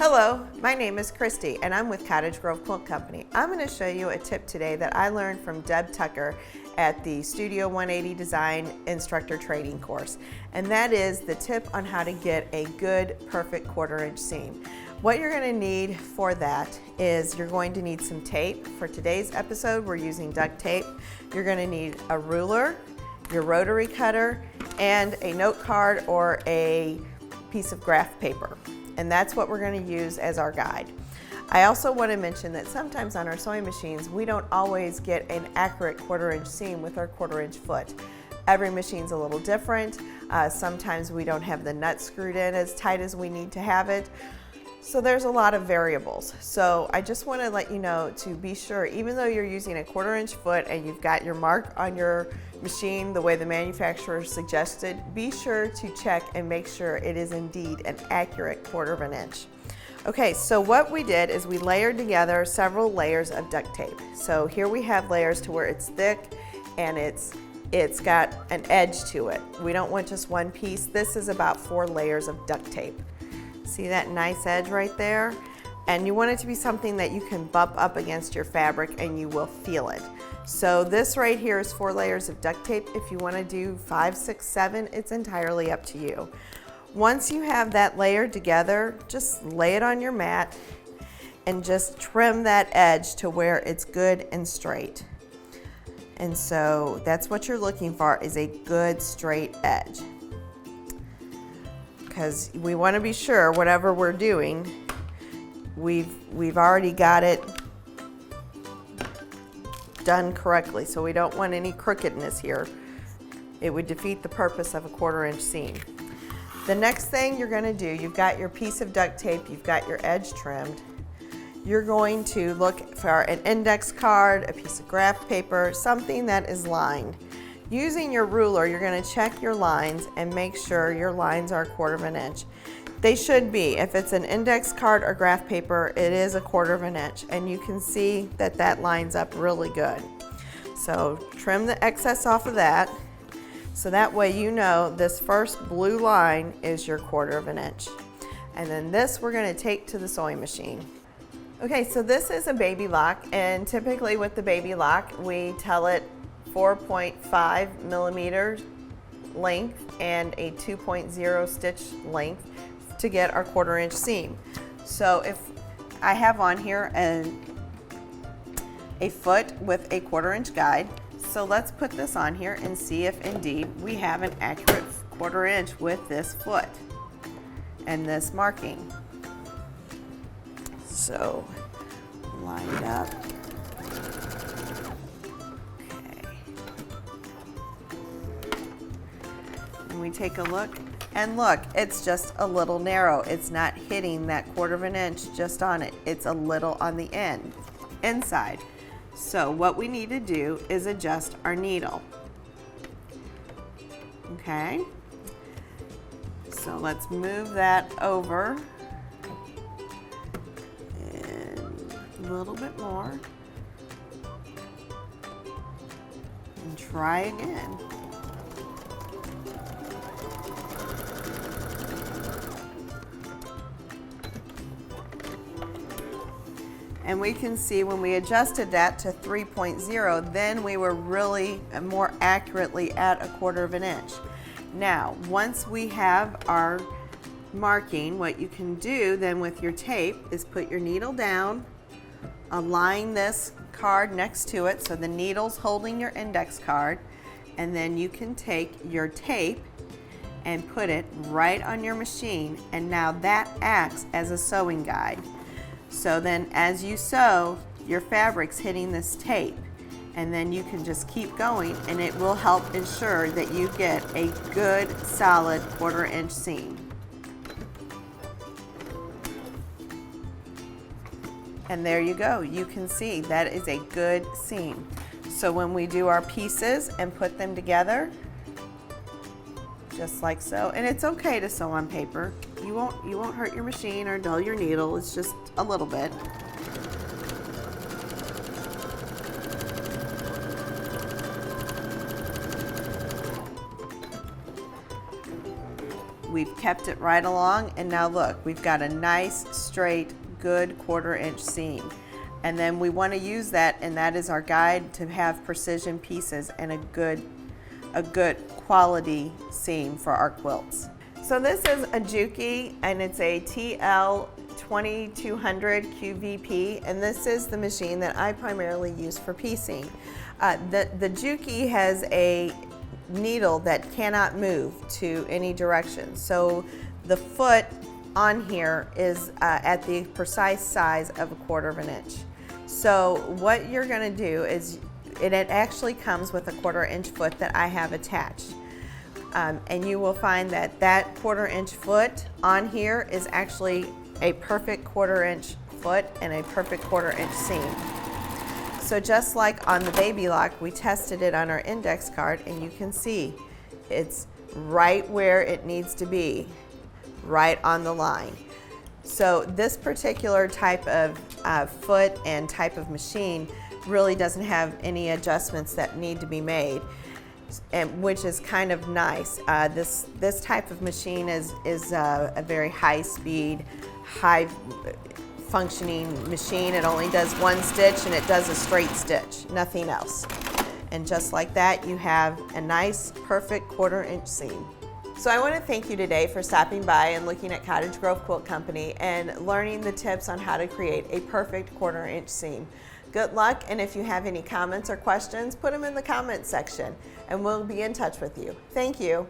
Hello, my name is Christy and I'm with Cottage Grove Quilt Company. I'm going to show you a tip today that I learned from Deb Tucker at the Studio 180 Design Instructor Training course. And that is the tip on how to get a good, perfect 1/4 inch seam. What you're going to need for that is you're going to need some tape. For today's episode, we're using duct tape. You're going to need a ruler, your rotary cutter, and a note card or a piece of graph paper. And that's what we're going to use as our guide. I also want to mention that sometimes on our sewing machines, we don't always get an accurate 1/4 inch seam with our 1/4 inch foot. Every machine's a little different. Sometimes we don't have the nut screwed in as tight as we need to have it. So there's a lot of variables. So I just want to let you know to be sure, even though you're using a 1/4 inch foot and you've got your mark on your machine the way the manufacturer suggested, be sure to check and make sure it is indeed an accurate 1/4 inch. Okay, so what we did is we layered together several layers of duct tape. So here we have layers to where it's thick and it's got an edge to it. We don't want just one piece. This is about 4 layers of duct tape. See that nice edge right there? And you want it to be something that you can bump up against your fabric and you will feel it. So this right here is 4 layers of duct tape. If you want to do 5, 6, 7, it's entirely up to you. Once you have that layered together, just lay it on your mat and just trim that edge to where it's good and straight. And so that's what you're looking for, is a good straight edge. Because we want to be sure whatever we're doing, we've already got it done correctly, so we don't want any crookedness here. It would defeat the purpose of a 1/4 inch seam. The next thing you're going to do, you've got your piece of duct tape, you've got your edge trimmed. You're going to look for an index card, a piece of graph paper, something that is lined. Using your ruler, you're going to check your lines and make sure your lines are 1/4 inch. They should be. If it's an index card or graph paper, it is a 1/4 inch, and you can see that that lines up really good. So trim the excess off of that, so that way you know this first blue line is your 1/4 inch. And then this we're going to take to the sewing machine. Okay, so this is a baby lock, and typically with the baby lock, we tell it 4.5 millimeters length and a 2.0 stitch length to get our 1/4 inch seam. So if I have on here a foot with a 1/4 inch guide, so let's put this on here and see if indeed we have an accurate 1/4 inch with this foot and this marking. So line it up. We take a look, and look, it's just a little narrow. It's not hitting that 1/4 inch just on it. It's a little on the inside. So what we need to do is adjust our needle. Okay, so let's move that over and a little bit more and try again. And we can see when we adjusted that to 3.0, then we were really more accurately at a 1/4 inch. Now, once we have our marking, what you can do then with your tape is put your needle down, align this card next to it so the needle's holding your index card, and then you can take your tape and put it right on your machine, and now that acts as a sewing guide. So then as you sew, your fabric's hitting this tape, and then you can just keep going, and it will help ensure that you get a good solid 1/4 inch seam. And there you go. You can see that is a good seam. So when we do our pieces and put them together, just like so, and it's okay to sew on paper. You won't hurt your machine or dull your needle. It's just a little bit. we've kept it right along, and now look, we've got a nice, straight, good 1/4 inch seam. And then we want to use that, and that is our guide to have precision pieces and a good quality seam for our quilts. So this is a Juki, and it's a TL 2200 QVP, and this is the machine that I primarily use for piecing. The Juki has a needle that cannot move to any direction, so the foot on here is at the precise size of 1/4 inch. So what you're going to do is, it actually comes with a 1/4 inch foot that I have attached. And you will find that that 1/4 inch foot on here is actually a perfect 1/4 inch foot and a perfect 1/4 inch seam. So just like on the baby lock, we tested it on our index card, and you can see it's right where it needs to be, right on the line. So this particular type of foot and type of machine really doesn't have any adjustments that need to be made, and which is kind of nice. This type of machine is a very high speed, high functioning machine. It only does one stitch, and it does a straight stitch, nothing else. And just like that, you have a nice, perfect 1/4 inch seam. So I want to thank you today for stopping by and looking at Cottage Grove Quilt Company and learning the tips on how to create a perfect 1/4 inch seam. Good luck, and if you have any comments or questions, put them in the comment section and we'll be in touch with you. Thank you.